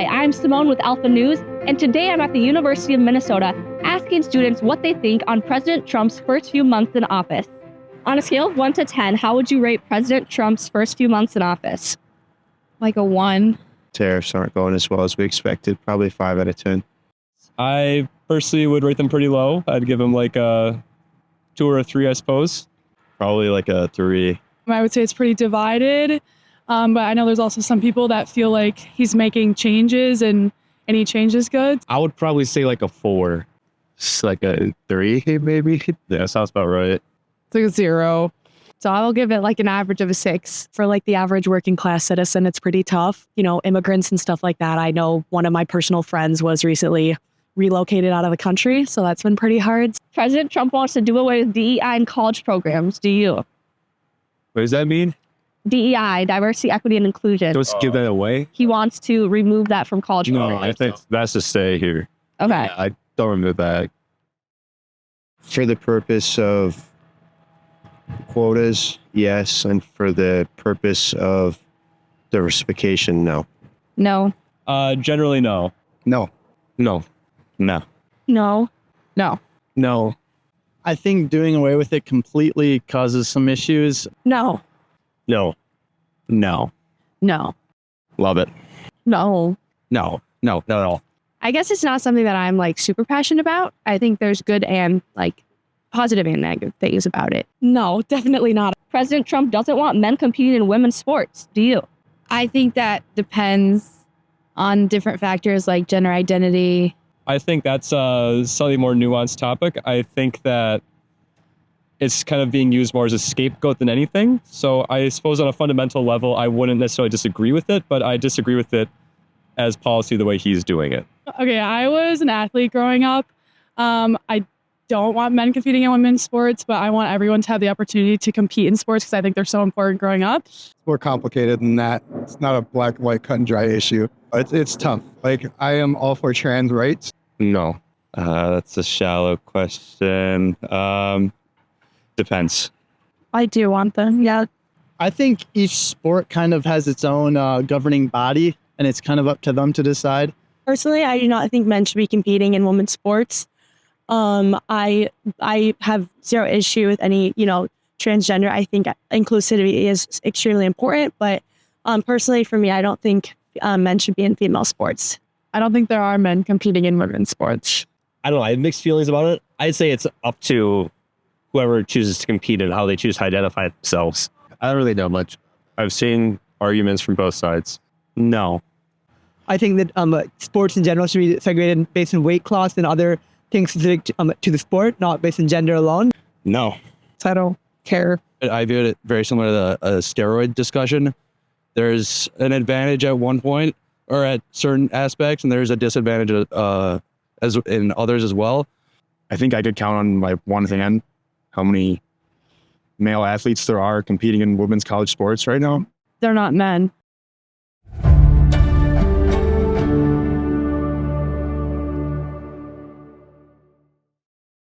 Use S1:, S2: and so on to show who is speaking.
S1: I'm Simone with Alpha News, and today I'm at the University of Minnesota asking students what they think on President Trump's first few months in office. On a scale of 1 to 10, how would you rate President Trump's first few months in office?
S2: Like a 1.
S3: Tariffs aren't going as well as we expected. Probably 5 out of 10.
S4: I personally would rate them pretty low. I'd give them like a 2 or a 3, I suppose.
S3: Probably like a 3.
S2: I would say it's pretty divided, but I know there's also some people that feel like he's making changes and any change is good.
S3: I would probably say like a 4. It's like a 3, maybe. Yeah, sounds about right.
S2: It's like a 0.
S5: So I'll give it like an average of a 6. For like the average working class citizen, it's pretty tough. You know, immigrants and stuff like that. I know one of my personal friends was recently relocated out of the country, so that's been pretty hard.
S1: President Trump wants to do away with DEI in college programs. Do you?
S3: What does that mean?
S1: DEI, diversity, equity, and inclusion.
S3: Just give that away?
S1: He wants to remove that from college
S3: No,
S1: programs.
S3: I think that's to stay here.
S1: Okay.
S3: Yeah, I don't remove that. For the purpose of quotas, yes, and for the purpose of diversification, no.
S1: No.
S4: Generally, no.
S3: No. No. No.
S1: No.
S2: No.
S6: No. I think doing away with it completely causes some issues.
S1: No.
S3: No. No.
S5: No.
S3: Love it.
S5: No.
S3: No. No. Not at all.
S5: I guess it's not something that I'm like super passionate about. I think there's good and like positive and negative things about it. No, definitely not.
S1: President Trump doesn't want men competing in women's sports. Do you?
S2: I think that depends on different factors like gender identity.
S4: I think that's a slightly more nuanced topic. I think that it's kind of being used more as a scapegoat than anything. So I suppose on a fundamental level, I wouldn't necessarily disagree with it, but I disagree with it as policy the way he's doing it.
S2: Okay, I was an athlete growing up. I don't want men competing in women's sports, but I want everyone to have the opportunity to compete in sports because I think they're so important growing up.
S7: It's more complicated than that. It's not a black and white cut and dry issue. It's tough. Like, I am all for trans rights.
S3: No. That's a shallow question. Depends.
S5: I do want them. Yeah.
S6: I think each sport kind of has its own governing body, and it's kind of up to them to decide.
S5: Personally, I do not think men should be competing in women's sports. I have zero issue with any, transgender. I think inclusivity is extremely important, but personally for me, I don't think men should be in female sports.
S2: I don't think there are men competing in women's sports.
S8: I don't know. I have mixed feelings about it. I'd say it's up to whoever chooses to compete and how they choose to identify themselves.
S3: I don't really know much. I've seen arguments from both sides.
S8: No.
S9: I think that sports in general should be segregated based on weight class and other things specific to the sport, not based on gender alone.
S8: No.
S2: So I don't care.
S10: I view it very similar to the steroid discussion. There's an advantage at one point or at certain aspects, and there's a disadvantage as in others as well.
S3: I think I could count on my one hand how many male athletes there are competing in women's college sports right now.
S2: They're not men.